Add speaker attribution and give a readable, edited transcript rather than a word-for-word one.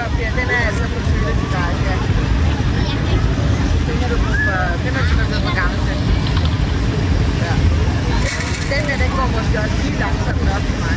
Speaker 1: Sofia, den er altså på fylde til dig, ja. Den har du brug for, den har du blevet for gammel til. Ja. Den der, den går måske også lige langsomt op.